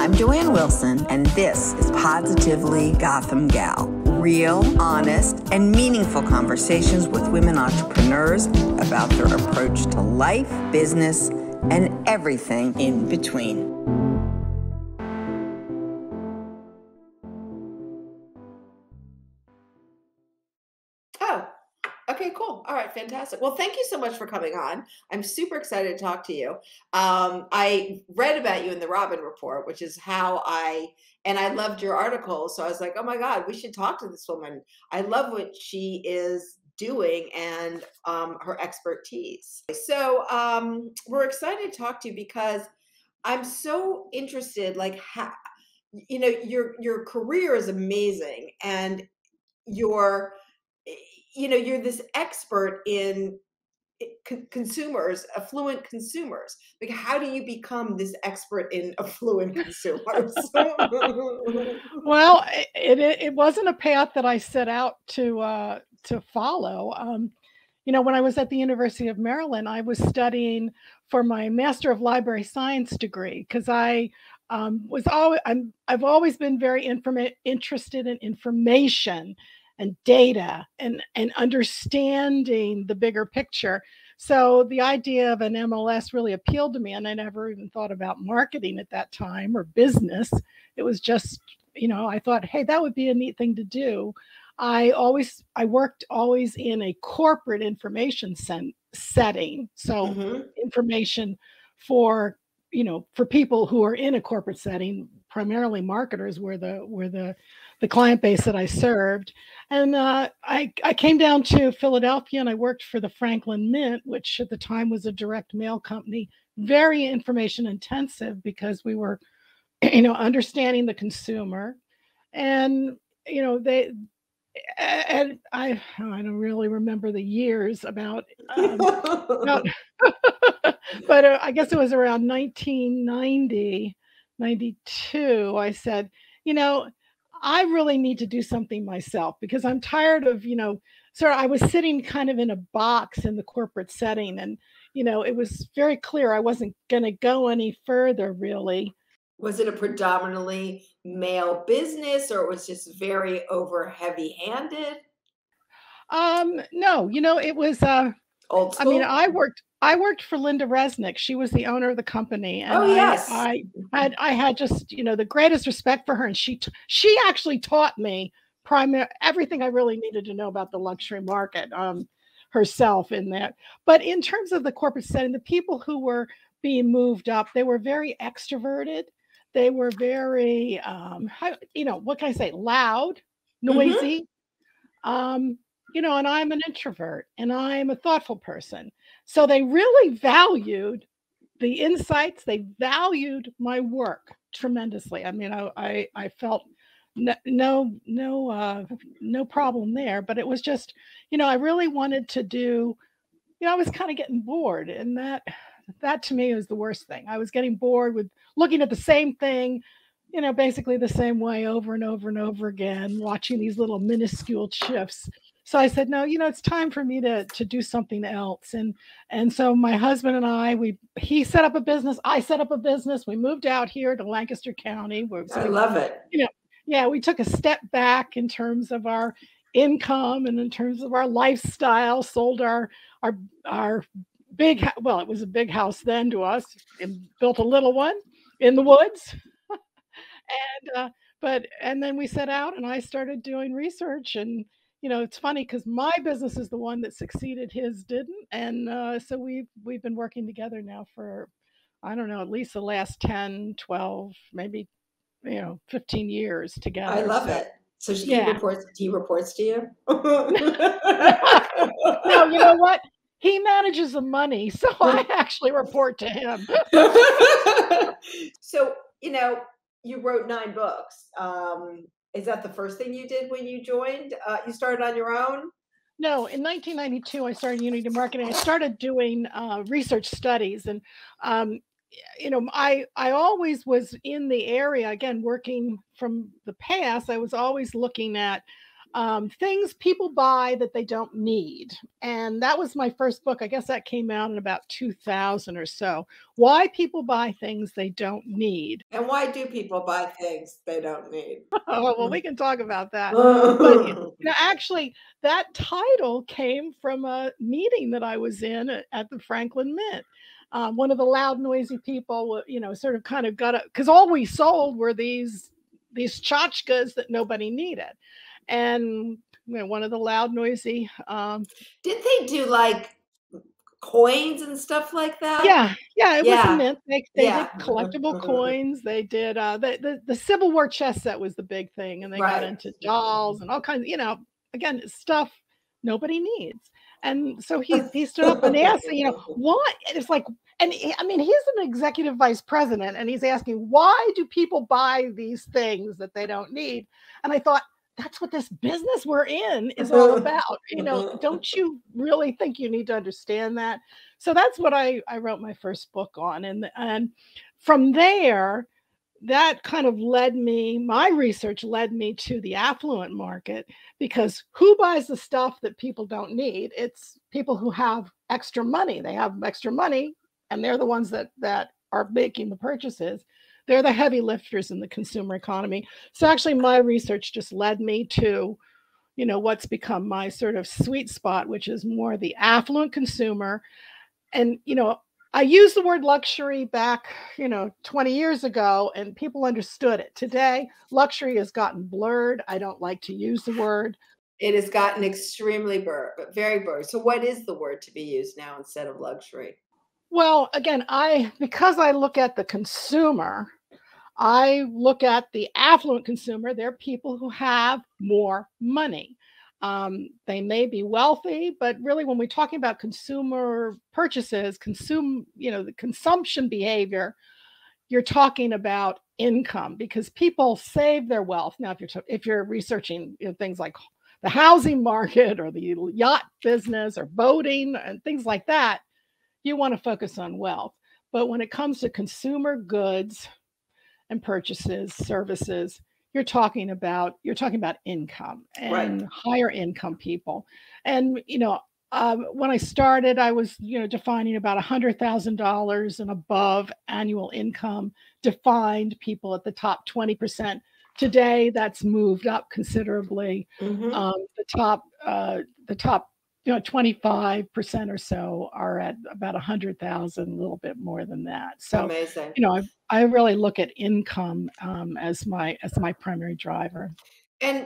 I'm Joanne Wilson, and this is Positively Gotham Gal. Real, honest, and meaningful conversations with women entrepreneurs about their approach to life, business, and everything in between. Oh, okay, cool. All right, fantastic. Well, thank you so much for coming on. I'm super excited to talk to you. I read about you in the Robin Report, which is and I loved your article. So I was like, oh my God, we should talk to this woman. I love what she is doing and her expertise. So we're excited to talk to you because I'm so interested, like how, your career is amazing and you're you're this expert in consumers, affluent consumers. Like, how do you become this expert in affluent consumers? Well, it wasn't a path that I set out to follow. When I was at the University of Maryland, I was studying for my Master of Library Science degree because I've always been very interested in information and data and understanding the bigger picture. So the idea of an MLS really appealed to me, and I never even thought about marketing at that time or business. It was just, I thought, hey, that would be a neat thing to do. I worked always in a corporate information setting. So information for people who are in a corporate setting, primarily marketers were the client base that I served. And I came down to Philadelphia and I worked for the Franklin Mint, which at the time was a direct mail company, very information intensive because we were, understanding the consumer. And, I don't really remember the years about but I guess it was around 1990, 92. I said, I really need to do something myself because I'm tired of, I was sitting kind of in a box in the corporate setting. And, it was very clear I wasn't going to go any further, really. Was it a predominantly male business or it was just very over heavy-handed? No, it was Old school? I worked for Linda Resnick. She was the owner of the company, and yes. I had just the greatest respect for her, and she actually taught me everything I really needed to know about the luxury market herself in that. But in terms of the corporate setting, the people who were being moved up, they were very extroverted. They were very what can I say? Loud, noisy. And I'm an introvert and I'm a thoughtful person. So they really valued the insights. They valued my work tremendously. I mean, I felt no problem there, but it was just, I really wanted to do, I was kind of getting bored, and that to me was the worst thing. I was getting bored with looking at the same thing, basically the same way over and over and over again, watching these little minuscule shifts. So I said, no, it's time for me to do something else. And so my husband and he set up a business. I set up a business. We moved out here to Lancaster County. I love it. We took a step back in terms of our income and in terms of our lifestyle, sold our big, well, it was a big house then to us, and built a little one in the woods. And then we set out and I started doing research, and it's funny because my business is the one that succeeded, his didn't. And so we've been working together now for, I don't know, at least the last 10, 12, maybe, 15 years together. I love it. So he reports to you? No, you know what? He manages the money, so I actually report to him. So, you wrote 9 books. Is that the first thing you did when you joined? You started on your own? No, in 1992, I started Unity Marketing. I started doing research studies, and I always was in the area, again, working from the past. I was always looking at things people buy that they don't need. And that was my first book. I guess that came out in about 2000 or so. Why people buy things they don't need. And why do people buy things they don't need? Oh, well, we can talk about that. But actually, that title came from a meeting that I was in at the Franklin Mint. One of the loud, noisy people, sort of kind of got it, because all we sold were these tchotchkes that nobody needed. And one of the loud, noisy. Did they do like coins and stuff like that? Yeah, it was a mint. They did collectible coins. They did the Civil War chess set was the big thing, and they got into dolls and all kinds of, again, stuff nobody needs. And so he stood up and asked, why? It's like, and he's an executive vice president, and he's asking, why do people buy these things that they don't need? And I thought, that's what this business we're in is all about. Don't you really think you need to understand that? So that's what I wrote my first book on. And from there, that kind of my research led me to the affluent market, because who buys the stuff that people don't need? It's people who have extra money. They have extra money, and they're the ones that are making the purchases. They're the heavy lifters in the consumer economy. So actually my research just led me to, what's become my sort of sweet spot, which is more the affluent consumer. And, I used the word luxury back, 20 years ago, and people understood it. Today, luxury has gotten blurred. I don't like to use the word. It has gotten extremely very blurred. So what is the word to be used now instead of luxury? Well, again, because I look at the consumer, I look at the affluent consumer. They're people who have more money. They may be wealthy, but really when we're talking about consumer purchases, the consumption behavior, you're talking about income, because people save their wealth. Now, if you're researching things like the housing market or the yacht business or boating and things like that, you want to focus on wealth. But when it comes to consumer goods and purchases, services, you're talking about income and higher income people. And when I started, I was defining about $100,000 and above annual income defined people at the top 20%. Today, that's moved up considerably. The top 25% or so are at about 100,000, a little bit more than that. So amazing. I really look at income as my primary driver. And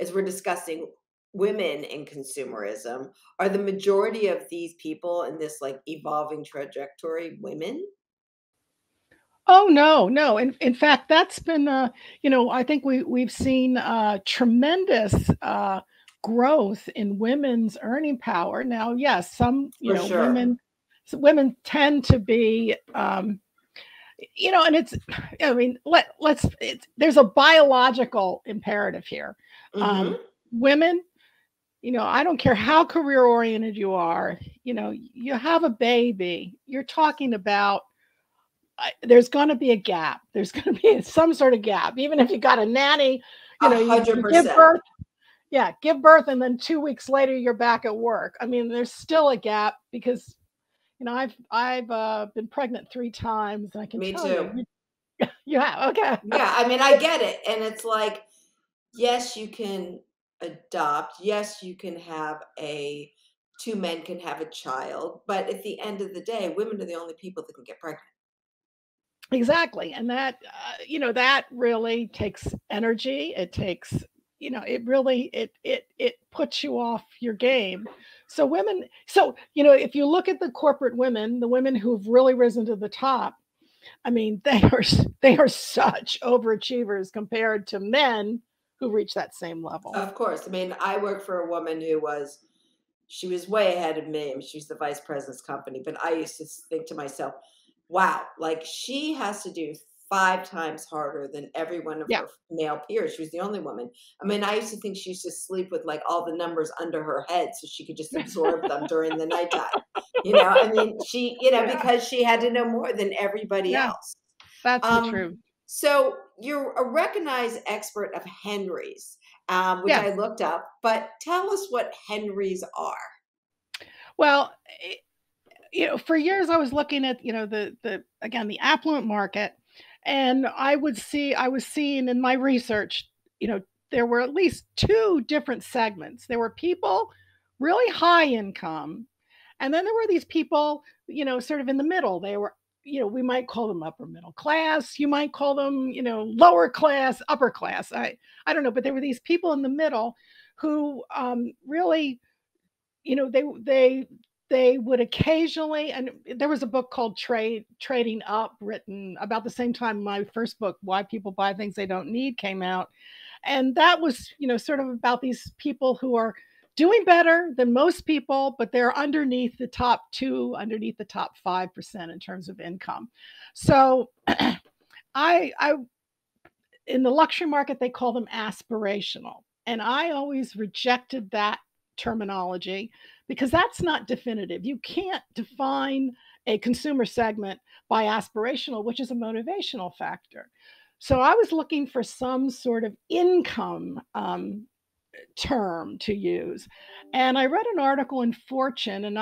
as we're discussing women in consumerism, are the majority of these people in this like evolving trajectory women? Oh, no. In fact, that's been I think we've seen tremendous growth in women's earning power. Now, yes, some women tend to be and it's there's a biological imperative here. Women, I don't care how career oriented you are, you have a baby, you're talking about there's going to be a gap. There's going to be some sort of gap, even if you got a nanny. You give birth. Yeah, give birth, and then 2 weeks later you're back at work. There's still a gap because, I've been pregnant 3 times, and I can tell you. You have, okay. Yeah, I get it, and it's like, yes, you can adopt. Yes, you can have 2 men can have a child, but at the end of the day, women are the only people that can get pregnant. Exactly, and that that really takes energy. It takes it really it puts you off your game. So if you look at the corporate women, the women who've really risen to the top, they are such overachievers compared to men who reach that same level. Of course. I work for a woman she was way ahead of me. She was the vice president's company, but I used to think to myself, wow, like she has to do 5 times harder than every one of her male peers. She was the only woman. I used to think she used to sleep with like all the numbers under her head so she could just absorb them during the nighttime. Because she had to know more than everybody else. That's the truth. So you're a recognized expert of Henry's. which Yes. I looked up. But tell us what Henrys are. Well, for years I was looking at, again, the affluent market, and I was seeing in my research, there were at least two different segments. There were people really high income, and then there were these people, sort of in the middle. They were, we might call them upper middle class. You might call them, lower class, upper class. I don't know, but there were these people in the middle who really, they would occasionally, and there was a book called Trading Up, written about the same time my first book, Why People Buy Things They Don't Need, came out. And that was, sort of about these people who are doing better than most people, but they're underneath the top 5% in terms of income. So I in the luxury market, they call them aspirational. And I always rejected that terminology because that's not definitive. You can't define a consumer segment by aspirational, which is a motivational factor. So I was looking for some sort of income term to use. And I read an article in Fortune, and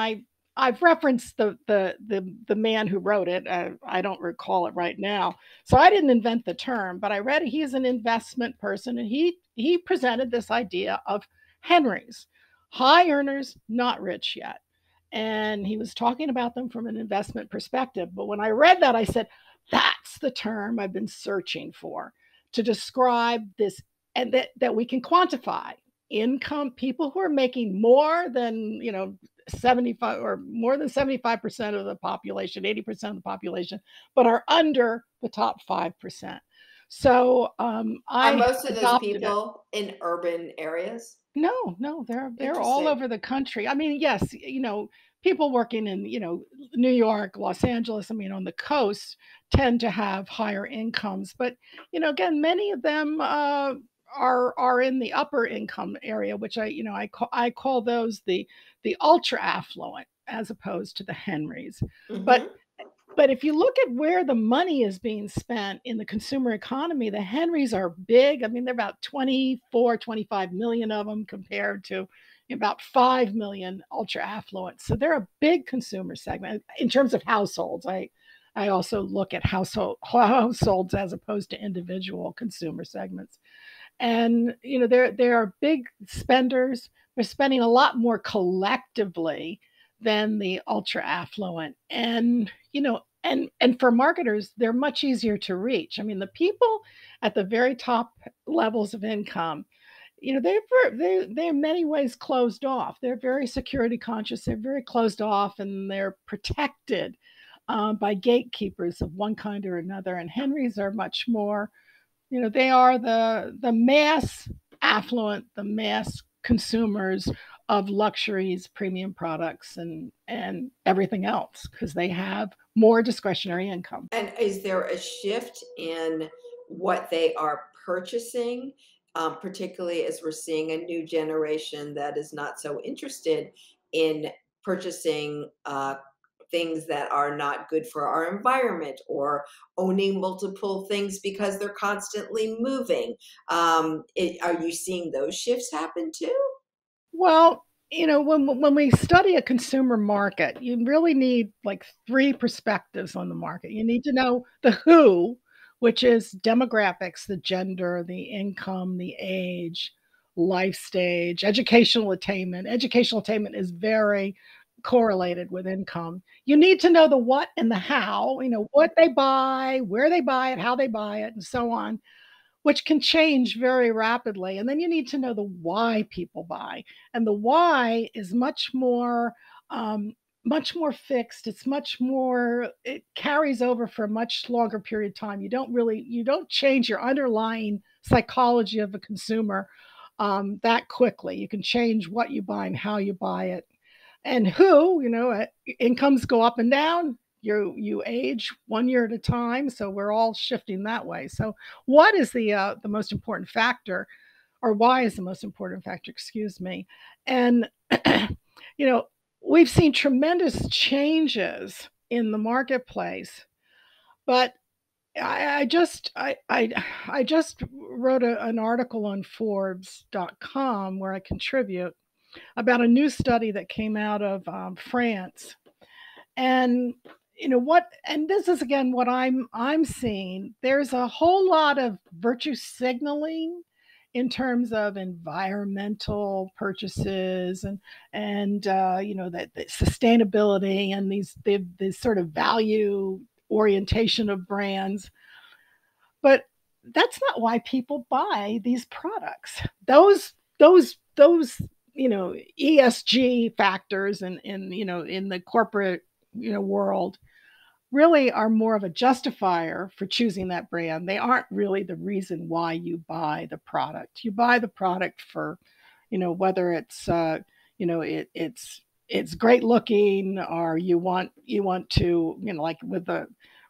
I've referenced the man who wrote it. I don't recall it right now, so I didn't invent the term, but I read it. He's an investment person, and he presented this idea of Henrys, high earners, not rich yet, and he was talking about them from an investment perspective. But when I read that, I said, "That's the term I've been searching for to describe this, and that we can quantify." Income, people who are making more than 75 or more than 75% of the population, 80% of the population, but are under the top 5%. So Are I most of those adopted it. people in urban areas? No, they're all Interesting. over the country. I mean, yes, people working in, New York, Los Angeles, I mean, on the coast tend to have higher incomes, but again, many of them are in the upper income area, which I call those the ultra affluent as opposed to the Henrys. But if you look at where the money is being spent in the consumer economy, the Henrys are big. I mean, they're about 24, 25 million of them compared to about 5 million ultra affluent. So they're a big consumer segment in terms of households. I also look at households as opposed to individual consumer segments. And they are big spenders. They're spending a lot more collectively than the ultra affluent. And and for marketers, they're much easier to reach. I mean, the people at the very top levels of income, they're in many ways closed off. They're very security conscious. They're very closed off, and they're protected by gatekeepers of one kind or another. And Henrys are much more, they are the mass affluent, the mass consumers of luxuries, premium products, and everything else, because they have more discretionary income. And is there a shift in what they are purchasing, particularly as we're seeing a new generation that is not so interested in purchasing things that are not good for our environment, or owning multiple things because they're constantly moving? Are you seeing those shifts happen too? Well, when we study a consumer market, you really need like three perspectives on the market. You need to know the who, which is demographics, the gender, the income, the age, life stage, educational attainment. Educational attainment is very correlated with income. You need to know the what and the how, what they buy, where they buy it, how they buy it, and so on, which can change very rapidly. And then you need to know the why people buy. And the why is much more fixed. It carries over for a much longer period of time. You don't change your underlying psychology of a consumer that quickly. You can change what you buy and how you buy it. And who, incomes go up and down. You age 1 year at a time, so we're all shifting that way. So, what is the most important factor, or why is the most important factor? Excuse me. And you know, we've seen tremendous changes in the marketplace, but I just wrote an article on Forbes.com where I contribute about a new study that came out of France. And and this is again what I'm seeing. There's a whole lot of virtue signaling in terms of environmental purchases and that sustainability and these sort of value orientation of brands. But that's not why people buy these products. Those ESG factors and in the corporate world really are more of a justifier for choosing that brand. They aren't really the reason why you buy the product. You buy the product for, whether it's it's great looking, or you want to, like with a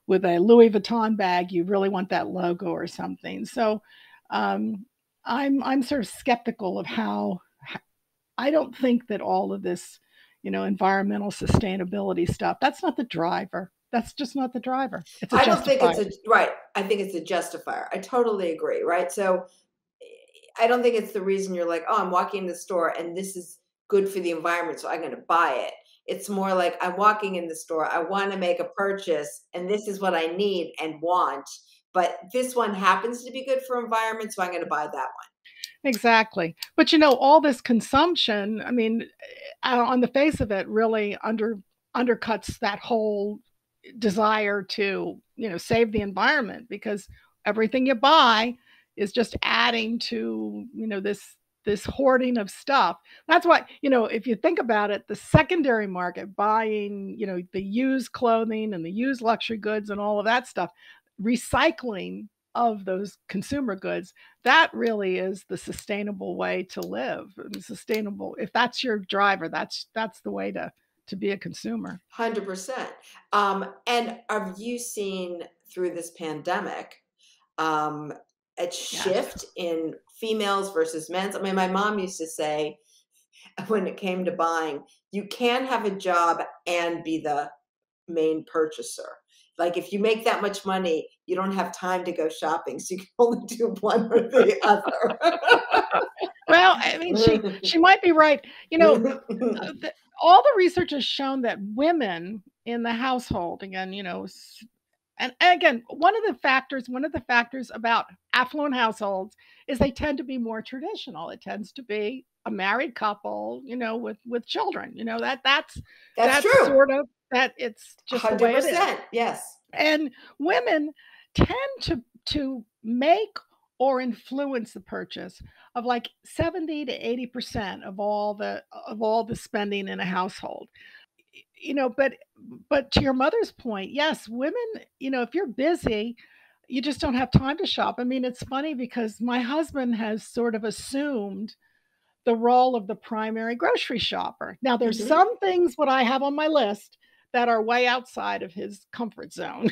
Louis Vuitton bag, you really want that logo or something. So I'm sort of skeptical of how. I don't think that all of this, environmental sustainability stuff, that's not the driver. That's just not the driver. It's a I don't think justifier. it's a right. I think it's a justifier. I totally agree, right? So I don't think it's the reason you're like, oh, I'm walking in the store and this is good for the environment, so I'm going to buy it. It's more like I'm walking in the store, I want to make a purchase, and this is what I need and want. But this one happens to be good for environment, so I'm going to buy that one. Exactly. But all this consumption, I mean, on the face of it, really undercuts that whole desire to, save the environment, because everything you buy is just adding to, this hoarding of stuff. That's why, if you think about it, the secondary market, buying, the used clothing and the used luxury goods and all of that stuff, recycling of those consumer goods, that really is the sustainable way to live. Sustainable, if that's your driver, that's the way to be a consumer. 100%. And have you seen through this pandemic a Yes. shift in females versus men's? I mean, my mom used to say when it came to buying, you can have a job and be the main purchaser. Like if you make that much money, you don't have time to go shopping, so you can only do one or the Well, I mean, she might be right. All the research has shown that women in the household, again, and again, one of the factors about affluent households is they tend to be more traditional. It tends to be a married couple, with children. That's That's true. sort of that. It's just the way it is. 100%. Yes. And women tend to make or influence the purchase of like 70 to 80% of all the spending in a household. But to your mother's point, yes, women, if you're busy, you just don't have time to shop. I mean, it's funny because my husband has sort of assumed the role of the primary grocery shopper. Now, there's Mhm. some things what I have on my list that are way outside of his comfort zone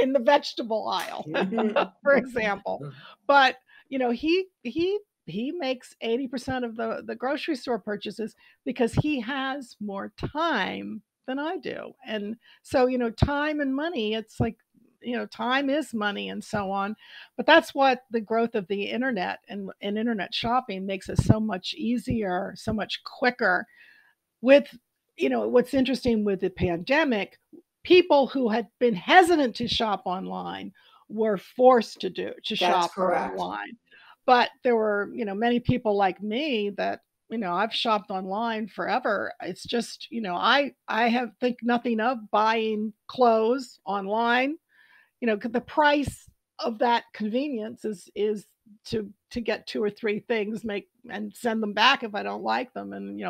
in the vegetable aisle, Mhm. for example. But he makes 80% of the grocery store purchases because he has more time than I do. And so, time and money, it's like, time is money and so on. But that's what the growth of the internet and internet shopping makes it so much easier, so much quicker. With, what's interesting with the pandemic, people who had been hesitant to shop online were forced to That's shop correct. online. But there were, many people like me that, I've shopped online forever. It's just, I have think nothing of buying clothes online. The price of that convenience is to get two or three things, make and send them back if I don't like them, and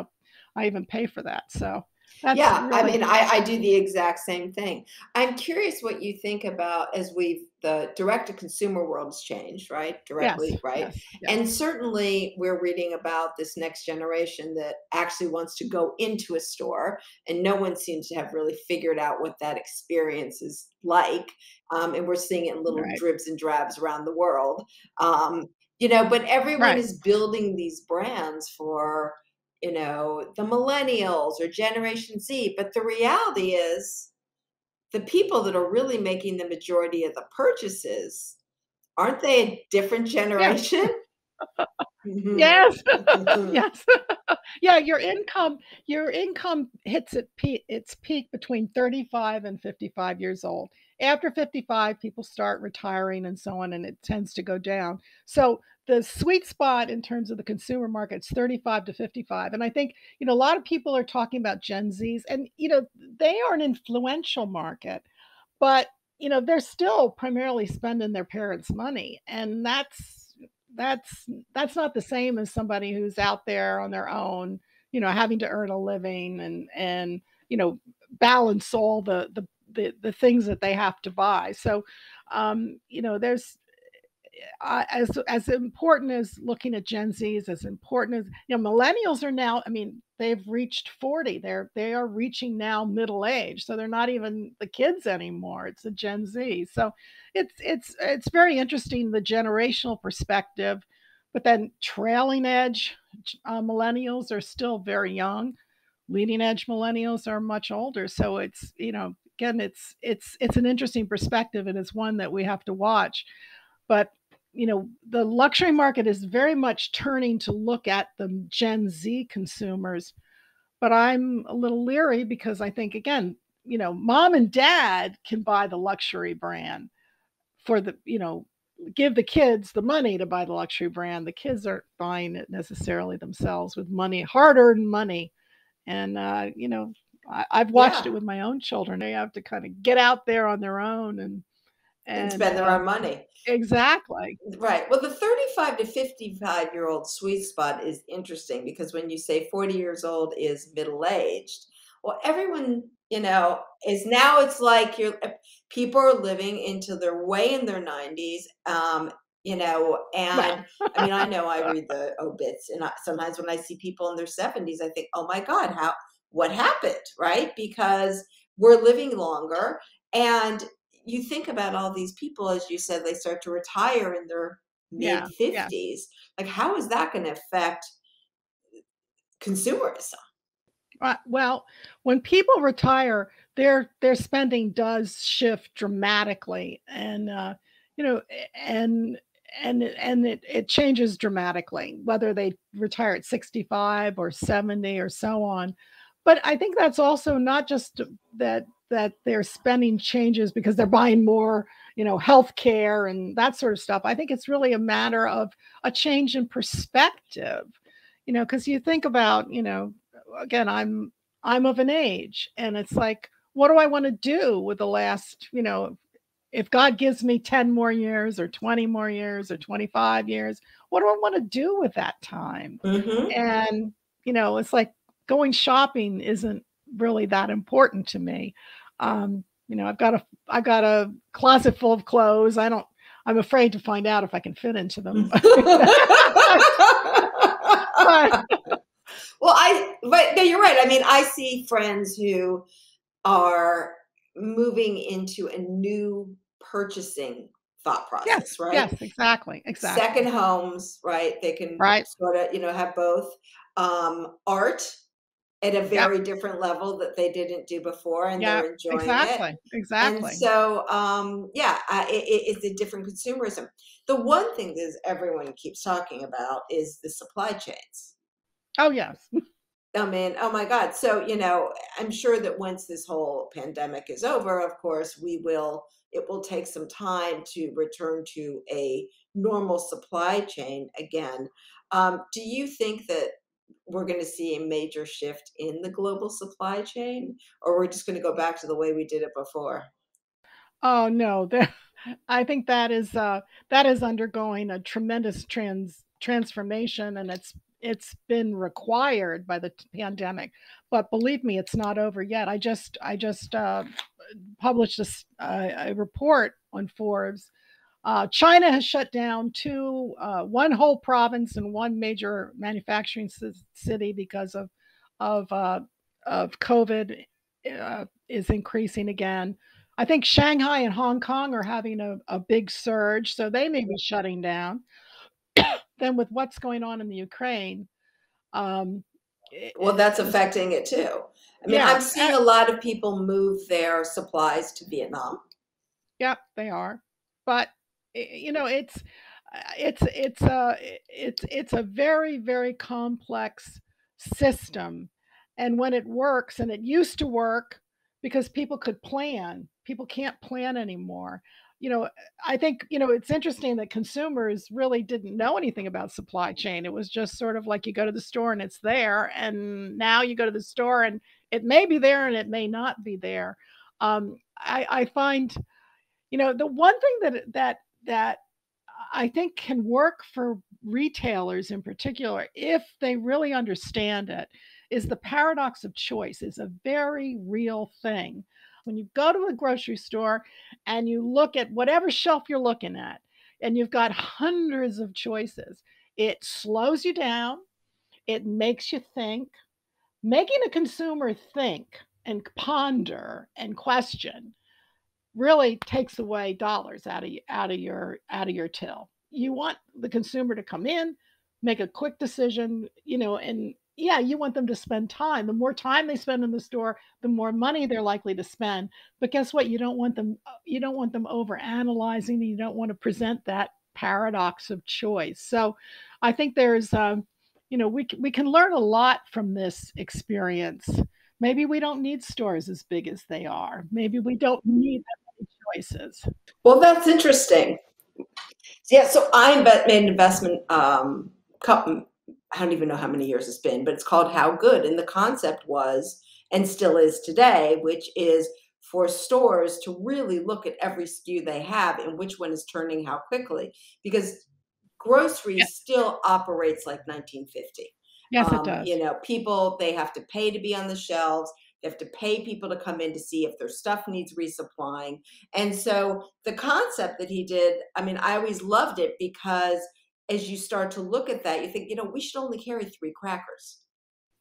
I even pay for that. So that's Yeah, I really mean, I do the exact same thing. I'm curious what you think about as the direct to consumer world's changed, right? yes, Directly, right? yes, yes, And certainly we're reading about this next generation that actually wants to go into a store, and no one seems to have really figured out what that experience is like. And we're seeing it in little right, dribs and drabs around the world. But everyone right. is building these brands for the millennials or Generation Z. But the reality is the people that are really making the majority of the purchases, aren't they a different Yeah. generation? Mhm. Yes. Yes. Yeah, your income hits its peak between 35 and 55 years old. After 55, people start retiring and so on, and it tends to go down. So the sweet spot in terms of the consumer market is 35 to 55. And I think, a lot of people are talking about Gen Zs, and they are an influential market, but they're still primarily spending their parents' money, and that's that's not the same as somebody who's out there on their own, having to earn a living and balance all the things that they have to buy. So, there's as important as looking at Gen Zs, as important as millennials are now. I mean, they've reached 40. They are reaching now middle age, so they're not even the kids anymore. It's a Gen Z. So it's very interesting, the generational perspective. But then trailing edge millennials are still very young. Leading edge millennials are much older. So it's again, it's an interesting perspective, and it's one that we have to watch. But the luxury market is very much turning to look at the Gen Z consumers. But I'm a little leery because I think, again, mom and dad can buy the luxury brand for give the kids the money to buy the luxury brand. The kids aren't buying it necessarily themselves with money, hard earned money. And, I've watched Yeah, it with my own children. They have to kind of get out there on their own and and spend their own money. exactly. Right. Well, the 35 to 55-year-old sweet spot is interesting because when you say 40 years old is middle-aged, well, everyone, is now it's like people are living into their way in their 90s, Well, and I mean, I know I read the obits, and sometimes when I see people in their 70s, I think, oh my God, what happened, right? Because we're living longer, and you think about all these people, as you said, they start to retire in their mid yeah, yeah. 50s. Like, how is that going to affect consumerism? Well, when people retire, their spending does shift dramatically, and you know, and it changes dramatically whether they retire at 65 or 70 or so on. But I think that's also not just that their spending changes because they're buying more, health care and that sort of stuff. I think it's really a matter of a change in perspective, because you think about, again, I'm of an age, and it's like, what do I want to do with the last, if God gives me 10 more years or 20 more years or 25 years, what do I want to do with that time? Hmm. And, it's like going shopping isn't really that important to me. I've got a closet full of clothes. I'm afraid to find out if I can fit into them. But Well, but no, you're right. I mean, I see friends who are moving into a new purchasing thought yes, process, right? yes, exactly, exactly. Second homes, right? They can Right. sort of, have both art at a Yep. very different level that they didn't do before, and Yeah, they're enjoying it. exactly, And exactly. so, yeah, it's a different consumerism. The one thing that everyone keeps talking about is the supply chains. Oh, yes. I mean, oh my God. So, I'm sure that once this whole pandemic is over, of course, it will take some time to return to a normal supply chain again. Do you think that we're going to see a major shift in the global supply chain, or we're just going to go back to the way we did it before? Oh, no, I think that is undergoing a tremendous transformation, and it's been required by the pandemic. But believe me, it's not over yet. I just published a report on Forbes. China has shut down one whole province and one major manufacturing city because of uh, of COVID is increasing again. I think Shanghai and Hong Kong are having a big surge, so they may be shutting down. Then with what's going on in the Ukraine, um, Well, that's affecting it too. I mean, I'm seeing a lot of people move their supplies to Vietnam. Yep, they are. But you know, it's a very, very complex system. And when it works, and it used to work because people could plan, people can't plan anymore. You know, I think, it's interesting that consumers really didn't know anything about supply chain. It was just sort of like you go to the store and it's there. And now you go to the store and it may be there and it may not be there. I find, the one thing that I think can work for retailers in particular, if they really understand it, is the paradox of choice is a very real thing. When you go to a grocery store and you look at whatever shelf you're looking at, and you've got hundreds of choices, it slows you down, it makes you think. Making a consumer think and ponder and question really takes away dollars out of your till. You want the consumer to come in, make a quick decision, and yeah, you want them to spend time. The more time they spend in the store, the more money they're likely to spend. But guess what? You don't want them over analyzing. You don't want to present that paradox of choice. So I think there's we can learn a lot from this experience. Maybe we don't need stores as big as they are. Maybe we don't need choices. Well, that's interesting. Yeah, so I made an investment. I don't even know how many years it's been, but it's called How Good, and the concept was, and still is today, which is for stores to really look at every SKU they have and which one is turning how quickly, because groceries still operates like 1950. Yes, it does. People, they have to pay to be on the shelves. They have to pay people to come in to see if their stuff needs resupplying. And so the concept that he did, I mean, I always loved it because as you start to look at that, you think, we should only carry 3 crackers.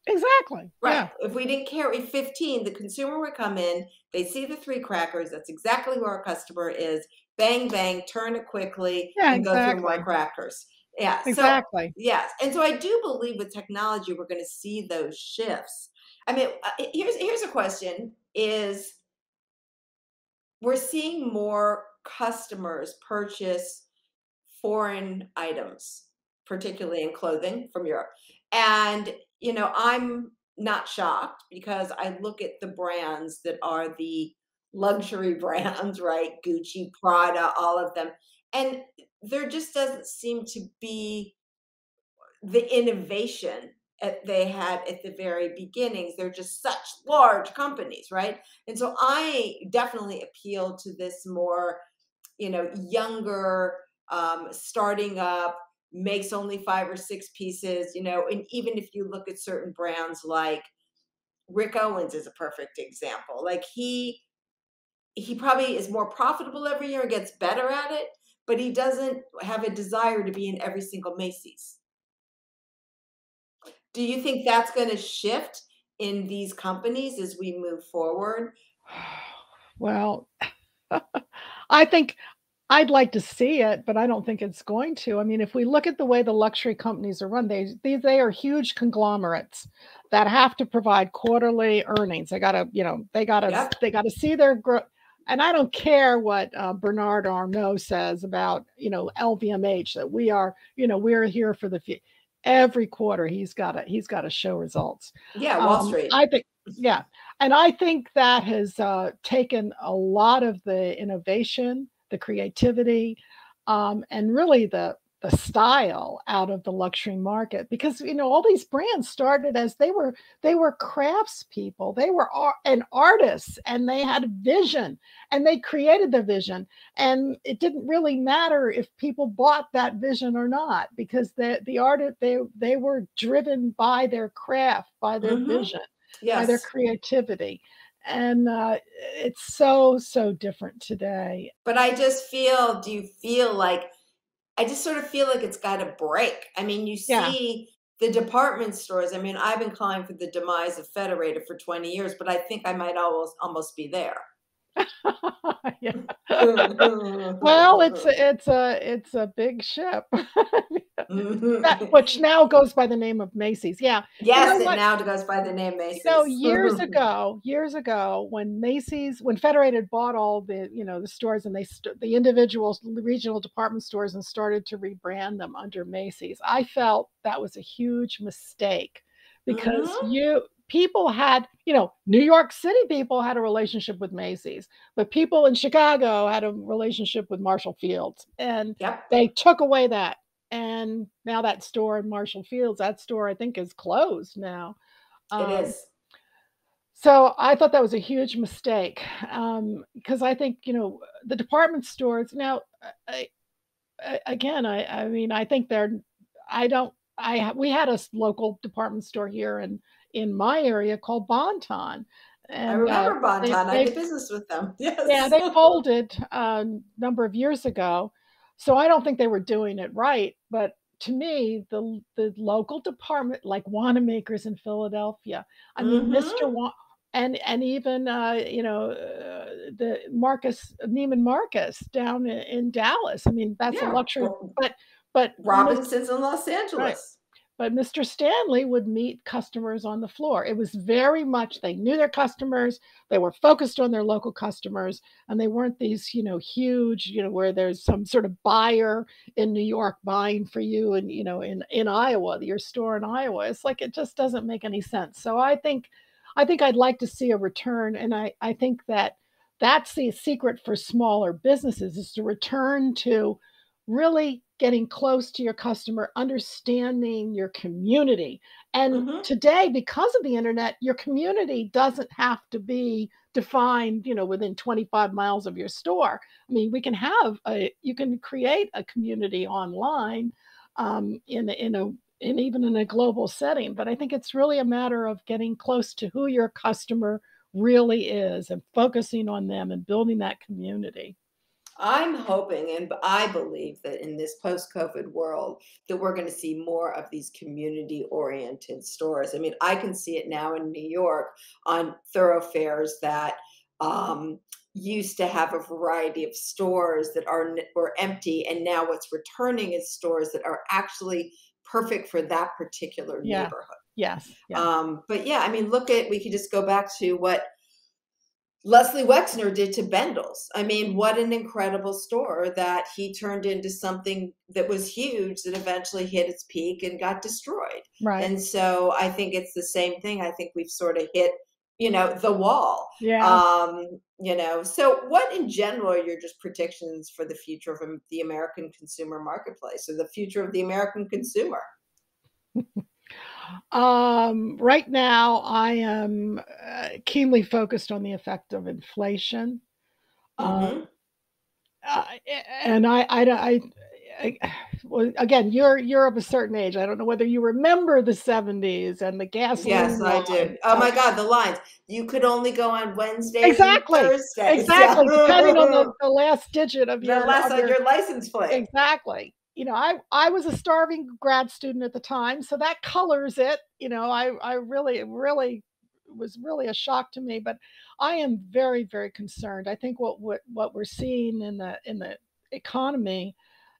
Exactly. Right. Yeah. If we didn't carry 15, the consumer would come in, they see the 3 crackers. That's exactly where our customer is. Bang, bang, turn it quickly Yeah, and go through more exactly. crackers. Yeah. So, Exactly. yes. And so I do believe with technology, we're going to see those shifts. I mean, here's a question is we're seeing more customers purchase foreign items, particularly in clothing from Europe. And, I'm not shocked because I look at the brands that are the luxury brands, right? Gucci, Prada, all of them. And there just doesn't seem to be the innovation they had at the very beginnings. They're just such large companies, right? And so I definitely appeal to this more, younger, starting up, makes only 5 or 6 pieces, and even if you look at certain brands like Rick Owens is a perfect example. Like he probably is more profitable every year and gets better at it, but he doesn't have a desire to be in every single Macy's. Do you think that's going to shift in these companies as we move forward? Well, I think I'd like to see it, but I don't think it's going to. I mean, if we look at the way the luxury companies are run, they are huge conglomerates that have to provide quarterly earnings. They gotta, Yep. they gotta see their growth. And I don't care what Bernard Arnault says about, LVMH, that we're here for the future. Every quarter he's got to show results. Yeah, Wall Street. I think, yeah, and I think that has taken a lot of the innovation, the creativity, and really the style out of the luxury market, because all these brands started as they were craftspeople, they were and artists, and they had a vision, and they created the vision, and it didn't really matter if people bought that vision or not, because the artist, they were driven by their craft, by their vision, by their Yes. creativity. And it's so different today. But do you feel like, I just sort of feel like it's got to break. I mean, you Yeah. see the department stores. I mean, I've been calling for the demise of Federated for 20 years, but I think I might almost be there. Yeah. Well, it's a big ship. Which now goes by the name of Macy's. Yeah. You know Yes, it what? now goes by the name Macy's. Years ago, when Federated bought all the, the stores, and the individual regional department stores, and started to rebrand them under Macy's, I felt that was a huge mistake, because people had, New York City people had a relationship with Macy's, but people in Chicago had a relationship with Marshall Fields, and they took away that. And now that store in Marshall Fields, that store I think is closed now. It is. So I thought that was a huge mistake, because I think, the department stores now, I mean, I think we had a local department store here in my area called Bon-Ton. I And remember Bon-Ton. I did business with them. Yes. Yeah, they folded a number of years ago. So I don't think they were doing it right. But to me, the local department, like Wanamaker's in Philadelphia, I mean, and even the Neiman Marcus down in Dallas. I mean, that's a luxury. But Robinson's in Los Angeles. Right. But Mr. Stanley would meet customers on the floor. It was very much, they knew their customers, they were focused on their local customers, and they weren't these, huge, where there's some sort of buyer in New York buying for you, and, in Iowa, your store in Iowa. It's like, it just doesn't make any sense. So I think I'd like to see a return, and I think that's the secret for smaller businesses, is to return to really getting close to your customer, understanding your community. And today, because of the internet, your community doesn't have to be defined, within 25 miles of your store. I mean, you can create a community online, even in a global setting. But I think it's really a matter of getting close to who your customer really is, and focusing on them and building that community. I'm hoping, and I believe, that in this post-COVID world, that we're going to see more of these community-oriented stores. I mean, I can see it now in New York on thoroughfares that used to have a variety of stores that were empty, and now what's returning is stores that are actually perfect for that particular neighborhood. Yes. But yeah, I mean, we could just go back to what Leslie Wexner did to Bendel's. I mean, what an incredible store that he turned into something that was huge, that eventually hit its peak and got destroyed. Right. And so I think it's the same thing. I think we've sort of hit, the wall. Yeah. So what in general are your just predictions for the future of the American consumer marketplace, or the future of the American consumer? Right now, I am keenly focused on the effect of inflation. And well, again, you're of a certain age. I don't know whether you remember the 70s and the gasoline. Yes, I do. Oh my God, the lines. You could only go on Wednesdays exactly. and Thursdays. Exactly, depending on the last digit of your license plate. Exactly. I was a starving grad student at the time, so that colors it. I really, really was really a shock to me, but I am very, very concerned. I think what we're seeing in the economy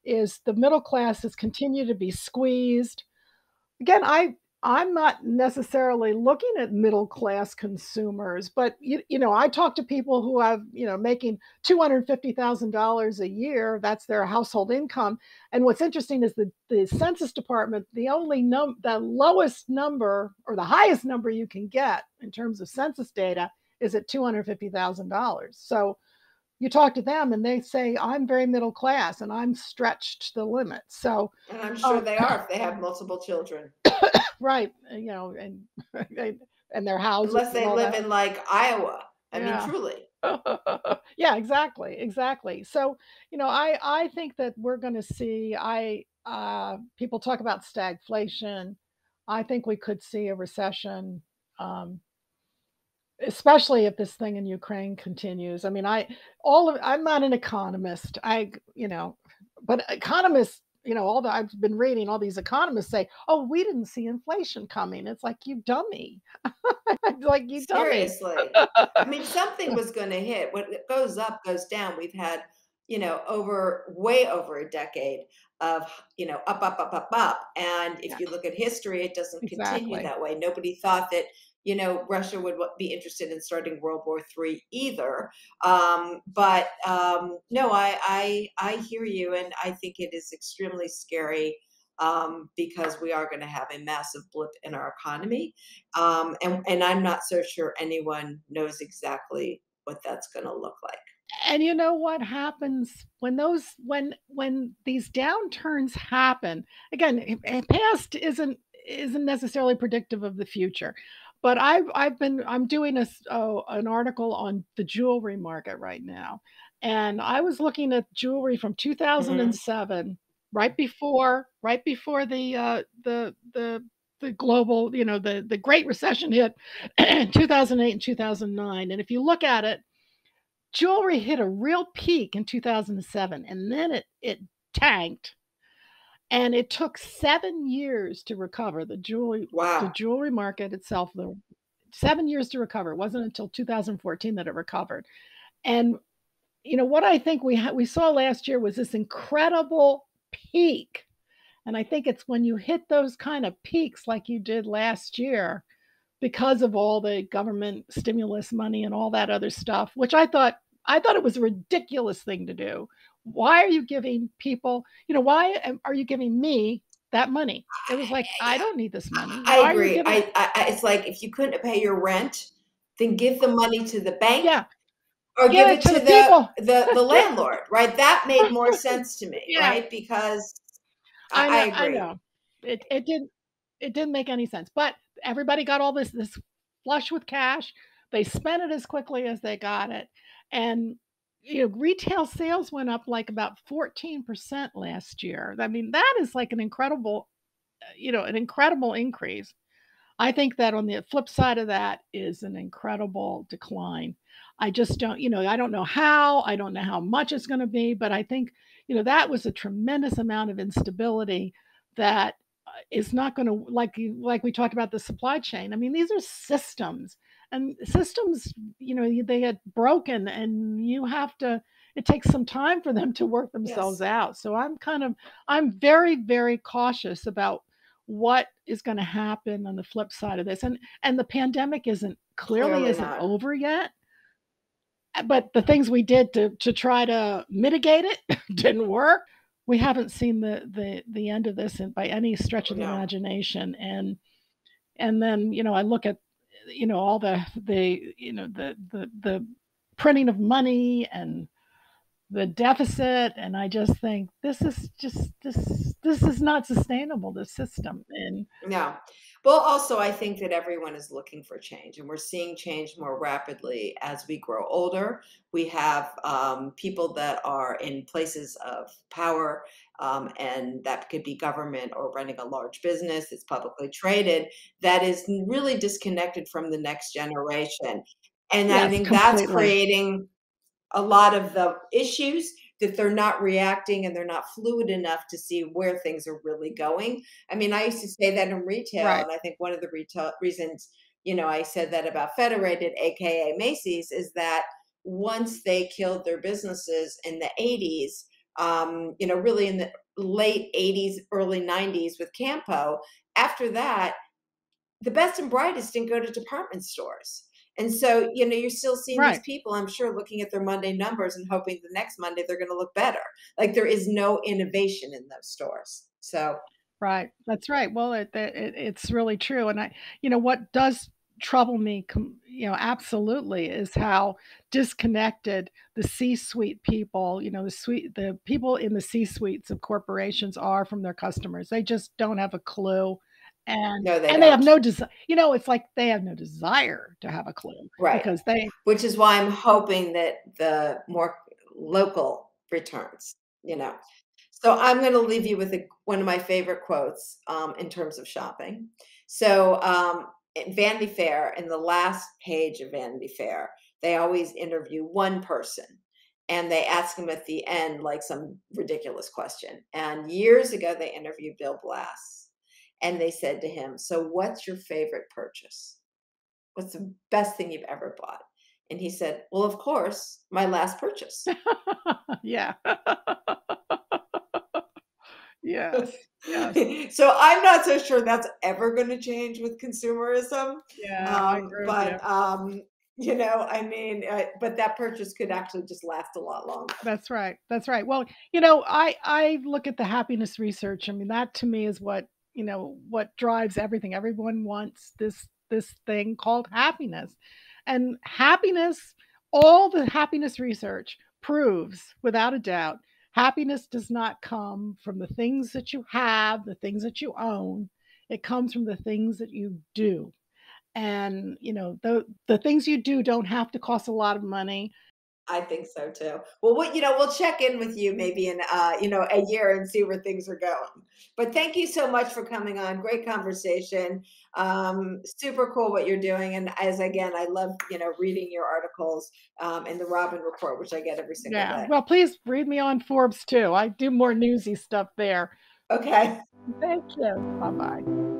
is the middle class has continued to be squeezed. Again, I'm not necessarily looking at middle class consumers, but I talk to people who have, making $250,000 a year. That's their household income. And what's interesting is the Census Department, the lowest number, or the highest number you can get in terms of census data, is at $250,000. So you talk to them and they say, I'm very middle class and I'm stretched to the limit. So, and I'm sure they are, if they have multiple children. Right. And their houses. Unless they live in like Iowa. I mean, truly. Yeah, exactly. So, I think that we're going to see, people talk about stagflation. I think we could see a recession, especially if this thing in Ukraine continues. I mean, I'm not an economist. But economists I've been reading all these economists say, oh, we didn't see inflation coming. It's like, you dummy. It's like, you dummy. Seriously. I mean, something was going to hit. When it goes up, goes down. We've had, way over a decade of, up, up, up, up, up. And if Yeah, you look at history, it doesn't continue exactly. that way. Nobody thought that, Russia would be interested in starting World War III either. But no, I hear you, and I think it is extremely scary, because we are going to have a massive blip in our economy, and I'm not so sure anyone knows exactly what that's going to look like. And you know what happens when these downturns happen? Again, past isn't necessarily predictive of the future. But I'm doing an article on the jewelry market right now. And I was looking at jewelry from Hmm. 2007, right before the global, the Great Recession hit in 2008 and 2009. And if you look at it, jewelry hit a real peak in 2007, and then it tanked, and it took 7 years to recover. The Wow. jewelry market itself, the 7 years to recover. It wasn't until 2014 that it recovered. And what I think we saw last year was this incredible peak. And I think it's when you hit those kind of peaks like you did last year, because of all the government stimulus money and all that other stuff, which I thought it was a ridiculous thing to do. Why are you giving people, are you giving me that money? It was like, I don't need this money. I Why are you agree. giving? It's like, if you couldn't pay your rent, then give the money to the bank Yeah, or give give it it to to the the people. the landlord, right? That made more sense to me, Yeah, right? Because I I know, I agree. know. It didn't make any sense. But everybody got all this flush with cash. They spent it as quickly as they got it. And retail sales went up like about 14% last year. I mean, that is like an incredible increase. I think that on the flip side of that is an incredible decline. I just don't, I don't know how, I don't know how much it's going to be, but I think, that was a tremendous amount of instability that is not going to, like we talked about the supply chain. I mean, these are systems, and systems, they get broken, and it takes some time for them to work themselves Yes, out. So I'm very, very cautious about what is going to happen on the flip side of this. And the pandemic clearly clearly isn't not. over yet, but the things we did to try to mitigate it didn't work. We haven't seen the end of this by any stretch of the No. imagination. And then, I look at, all the printing of money and the deficit, and I just think this is not sustainable, this system. And No. Well, also, I think that everyone is looking for change, and we're seeing change more rapidly as we grow older. We have, people that are in places of power, and that could be government or running a large business that's publicly traded, that is really disconnected from the next generation. And I yes, think that's completely. creating a lot of the issues, that they're not reacting and they're not fluid enough to see where things are really going. I mean, I used to say that in retail, Right. and I think one of the retail reasons, I said that about Federated, aka Macy's, is that once they killed their businesses in the 80s, really in the late 80s, early 90s with Campo, after that, the best and brightest didn't go to department stores. And so, you're still seeing these Right. people, I'm sure, looking at their Monday numbers and hoping the next Monday they're going to look better. Like, there is no innovation in those stores. So, Right. That's right. Well, it's really true. And what does trouble me, absolutely, is how disconnected the C-suite people, the people in the C-suites of corporations are from their customers. They just don't have a clue. And no, they and they have don't. no desire, it's like they have no desire to have a clue, Right. because they Which is why I'm hoping that the more local returns, you know. So I'm going to leave you with one of my favorite quotes, in terms of shopping. So, at Vanity Fair, in the last page of Vanity Fair, they always interview one person. And they ask him at the end, like some ridiculous question. And years ago, they interviewed Bill Blass and they said to him, "So what's your favorite purchase? What's the best thing you've ever bought?" And he said, "Well, of course, my last purchase." Yeah. Yes. Yes. So I'm not so sure that's ever going to change with consumerism. Yeah, I agree with you. But I mean, but that purchase could actually just last a lot longer. That's right. That's right. Well, I look at the happiness research. I mean, that to me is what drives everything. Everyone wants this thing called happiness. And happiness, all the happiness research proves without a doubt, happiness does not come from the things that you have, the things that you own. It comes from the things that you do. And the things you do don't have to cost a lot of money. I think so too. Well, we'll check in with you maybe in a year and see where things are going. But thank you so much for coming on. Great conversation. Super cool what you're doing. And as again, I love reading your articles in the Robin Report, which I get every single Yeah. day. Well, please read me on Forbes too. I do more newsy stuff there. Okay. Thank you. Bye-bye.